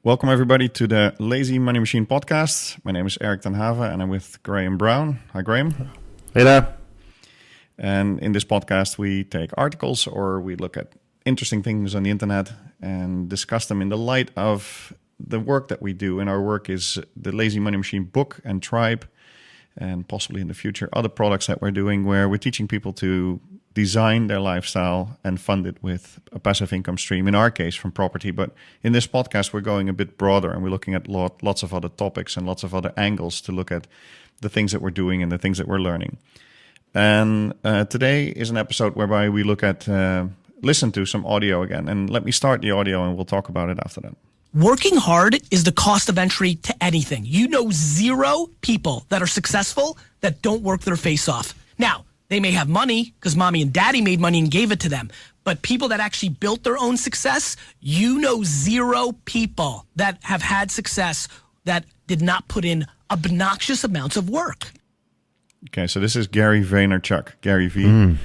Welcome, everybody, to the Lazy Money Machine podcast. My name is Eric ten Have, and I'm with Graham Brown. Hi, Graham. Hey there. And in this podcast, we take articles or we look at interesting things on the internet and discuss them in the light of the work that we do. And our work is the Lazy Money Machine book and tribe, and possibly in the future other products that we're doing where we're teaching people to design their lifestyle and fund it with a passive income stream, in our case from property. But in this podcast, we're going a bit broader and we're looking at lots of other topics and lots of other angles to look at the things that we're doing and the things that we're learning. And today is an episode whereby we look at, listen to some audio again. And let me start the audio and we'll talk about it after that. Working hard is the cost of entry to anything. You know zero people that are successful that don't work their face off. Now, they may have money because mommy and daddy made money and gave it to them. But people that actually built their own success, you know zero people that have had success that did not put in obnoxious amounts of work. Okay, so this is Gary Vaynerchuck, Gary Vee.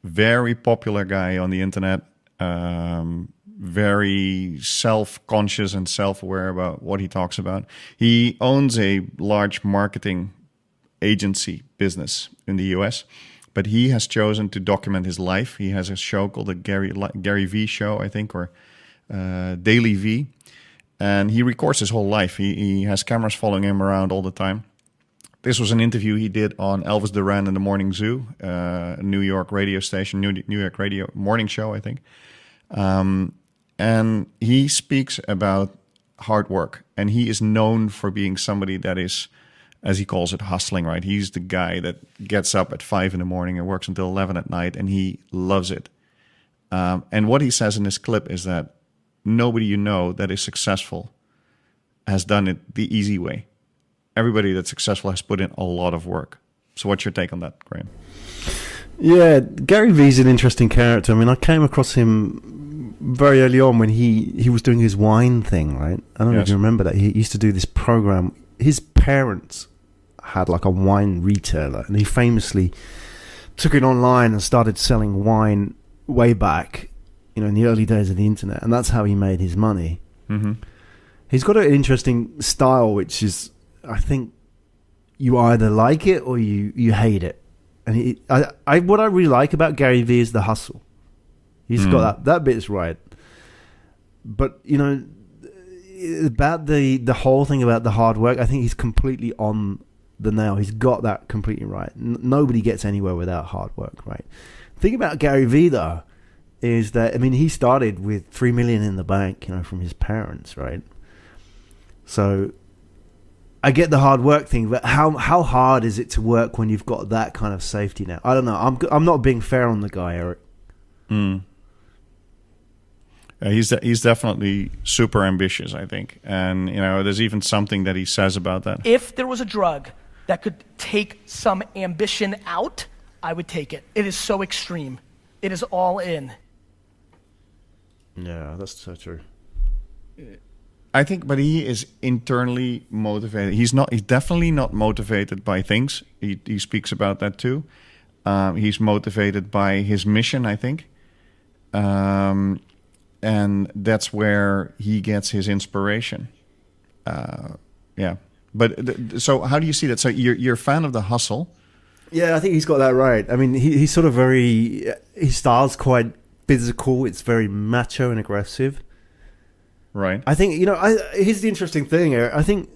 Very popular guy on the internet. Very self-conscious and self-aware about what he talks about. He owns a large marketing agency business in the US, but he has chosen to document his life. He has a show called the Gary Vee show, I think, or Daily V. And he records his whole life. He has cameras following him around all the time. This was an interview he did on Elvis Duran in the Morning Zoo, a New York radio station, New York radio morning show, I think. And he speaks about hard work. And he is known for being somebody that is, as he calls it, hustling, right? He's the guy that gets up at 5 in the morning and works until 11 at night, and he loves it. And what he says in this clip is that nobody you know that is successful has done it the easy way. Everybody that's successful has put in a lot of work. So what's your take on that, Graham? Yeah, Gary Vee's an interesting character. I mean, I came across him very early on when he was doing his wine thing, right? I don't know if you remember that. He used to do this program. His parents had like a wine retailer, and he famously took it online and started selling wine way back, in the early days of the internet, and that's how he made his money. Mm-hmm. He's got an interesting style, which is, I think, you either like it or you hate it. And what I really like about Gary Vee is the hustle. He's got that bit's right. But about the whole thing about the hard work, I think he's completely on the nail. He's got that completely right. Nobody gets anywhere without hard work, right? The thing about Gary Vee, though, is that, he started with $3 million in the bank, from his parents, right? So I get the hard work thing, but how hard is it to work when you've got that kind of safety net? I don't know. I'm not being fair on the guy, Eric. He's definitely super ambitious, I think. And, there's even something that he says about that. If there was a drug that could take some ambition out, I would take it. It is so extreme. It is all in. Yeah, that's so true. I think, but he is internally motivated. He's definitely not motivated by things. He speaks about that too. He's motivated by his mission, I think. And that's where he gets his inspiration. Yeah. But so how do you see that? So you're a fan of the hustle? Yeah, I think he's got that right. He's sort of his style's quite physical. It's very macho and aggressive. Right. I think, here's the interesting thing, Eric. I think,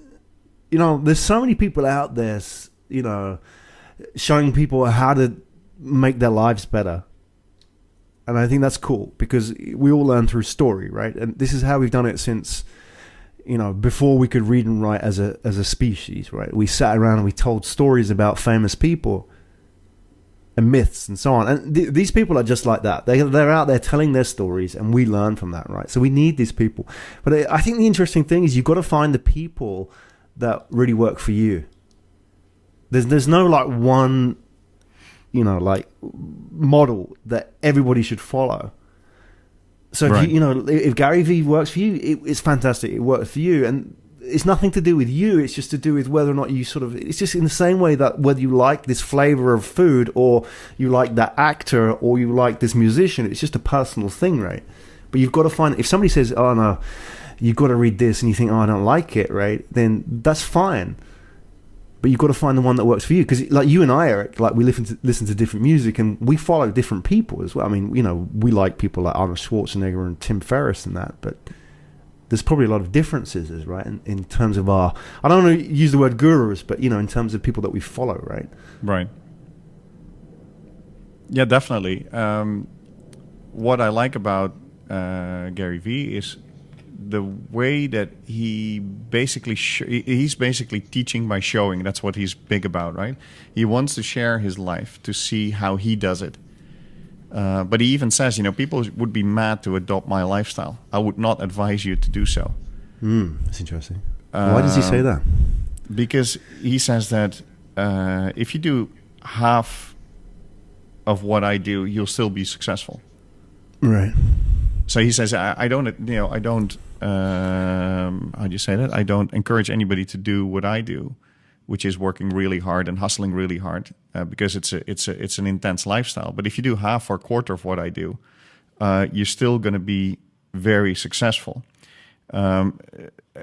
there's so many people out there, showing people how to make their lives better. And I think that's cool because we all learn through story, right? And this is how we've done it since, before we could read and write as a species, right? We sat around and we told stories about famous people and myths and so on. And these people are just like that. They're out there telling their stories and we learn from that, right? So we need these people. But I think the interesting thing is you've got to find the people that really work for you. There's no like one, model that everybody should follow. So right. if Gary Vee works for you, it's fantastic. It works for you. And it's nothing to do with you. It's just to do with whether or not you it's just in the same way that whether you like this flavor of food or you like that actor or you like this musician, it's just a personal thing, right? But you've got to find, if somebody says, oh no, you've got to read this, and you think, oh, I don't like it, right? Then that's fine. But you've got to find the one that works for you. Because like you and I, Eric, like we listen to different music, and we follow different people as well. I mean, we like people like Arnold Schwarzenegger and Tim Ferriss and that, but there's probably a lot of differences, right? In terms of I don't want to use the word gurus, but in terms of people that we follow, right? Right. Yeah, definitely. What I like about Gary Vee is the way that he basically he's basically teaching by showing. That's what he's big about, right? He wants to share his life to see how he does it. But he even says, people would be mad to adopt my lifestyle. I would not advise you to do so. That's interesting. Why does he say that? Because he says that if you do half of what I do, you'll still be successful. Right. So he says, I don't, how do you say that? I don't encourage anybody to do what I do, which is working really hard and hustling really hard, because it's an intense lifestyle. But if you do half or quarter of what I do, you're still going to be very successful.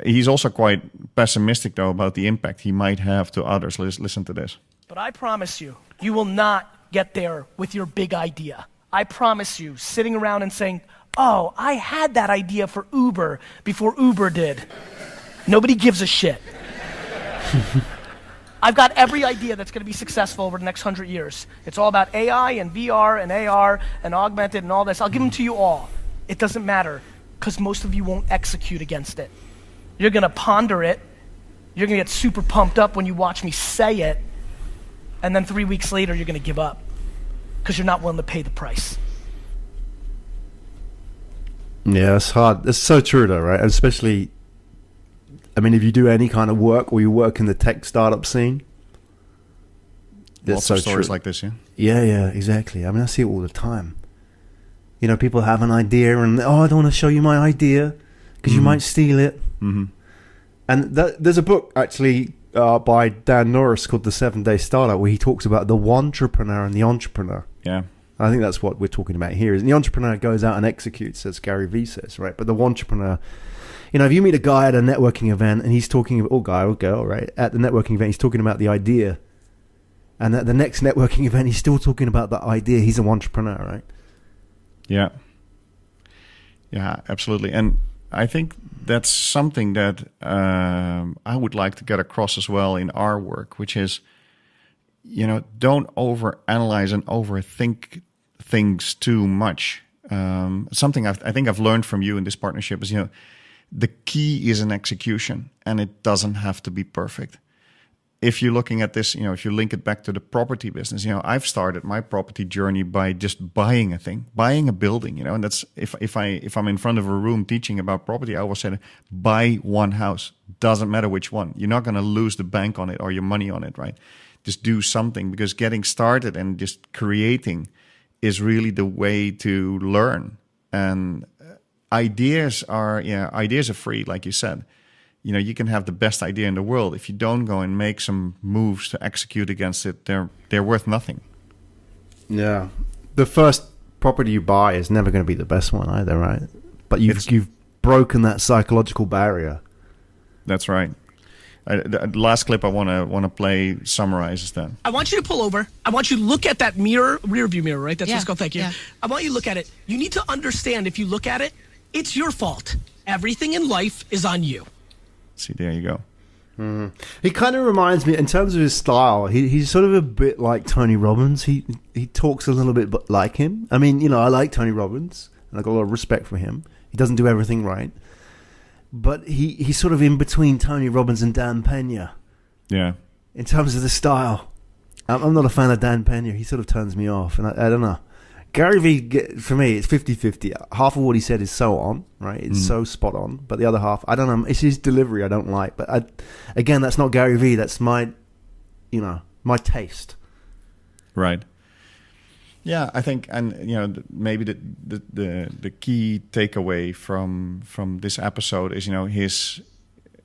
He's also quite pessimistic, though, about the impact he might have to others. Listen to this. But I promise you, you will not get there with your big idea. I promise you, sitting around and saying, oh, I had that idea for Uber before Uber did. Nobody gives a shit. I've got every idea that's going to be successful over the next 100 years. It's all about AI and VR and AR and augmented and all this. I'll give them to you all. It doesn't matter, because most of you won't execute against it. You're going to ponder it. You're going to get super pumped up when you watch me say it. And then 3 weeks later, you're going to give up because you're not willing to pay the price. Yeah, it's hard. It's so true, though, right? Especially, I mean, if you do any kind of work or you work in the tech startup scene, lots of stories like this, yeah? Yeah, exactly. I mean, I see it all the time. People have an idea and, oh, I don't want to show you my idea because you might steal it. Mm-hmm. And there's a book, actually, by Dan Norris called The 7-Day Startup, where he talks about the entrepreneur and the entrepreneur. Yeah. I think that's what we're talking about here. Is the entrepreneur goes out and executes, as Gary Vee says, right? But the entrepreneur, if you meet a guy at a networking event and he's talking, or guy or girl, right? At the networking event, he's talking about the idea. And at the next networking event, he's still talking about the idea. He's an entrepreneur, right? Yeah. Yeah, absolutely. And I think that's something that I would like to get across as well in our work, which is, don't overanalyze and overthink things too much. Something I think I've learned from you in this partnership is, the key is an execution, and it doesn't have to be perfect. If you're looking at this, if you link it back to the property business, I've started my property journey by just buying a thing, buying a building, and that's if I'm in front of a room teaching about property, I always say, buy one house. Doesn't matter which one. You're not going to lose the bank on it or your money on it, right? Just do something, because getting started and just creating is really the way to learn. And ideas are free, like you said. You can have the best idea in the world. If you don't go and make some moves to execute against it, they're worth nothing. Yeah. The first property you buy is never going to be the best one either, right? But you've broken that psychological barrier. That's right. The last clip I want to play summarizes that. I want you to pull over. I want you to look at that rear view mirror, right? That's what's called. Thank you. Yeah. I want you to look at it. You need to understand, if you look at it, it's your fault. Everything in life is on you. See, there you go. Mm. He kind of reminds me, in terms of his style, he's sort of a bit like Tony Robbins. He talks a little bit like him. I mean, I like Tony Robbins, and I've got a lot of respect for him. He doesn't do everything right. But he's sort of in between Tony Robbins and Dan Pena. Yeah. In terms of the style. I'm not a fan of Dan Pena. He sort of turns me off. And I don't know. Gary Vee, for me, it's 50-50. Half of what he said is so on, right? It's so spot on. But the other half, I don't know. It's his delivery I don't like. But again, that's not Gary Vee. That's my taste. Right. Yeah, I think, and maybe the key takeaway from this episode is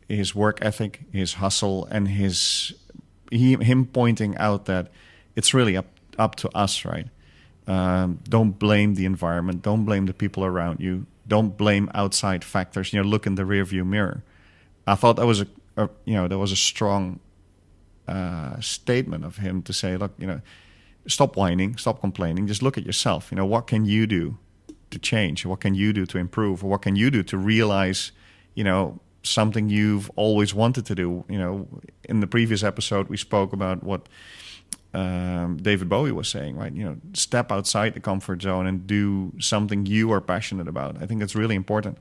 his work ethic, his hustle, and him pointing out that it's really up to us, right? Don't blame the environment, don't blame the people around you. Don't blame outside factors. Look in the rearview mirror. I thought that was a strong statement of him to say, look, stop whining, stop complaining. Just look at yourself. What can you do to change? What can you do to improve? Or what can you do to realize, something you've always wanted to do? In the previous episode, we spoke about what David Bowie was saying, right? Step outside the comfort zone and do something you are passionate about. I think that's really important.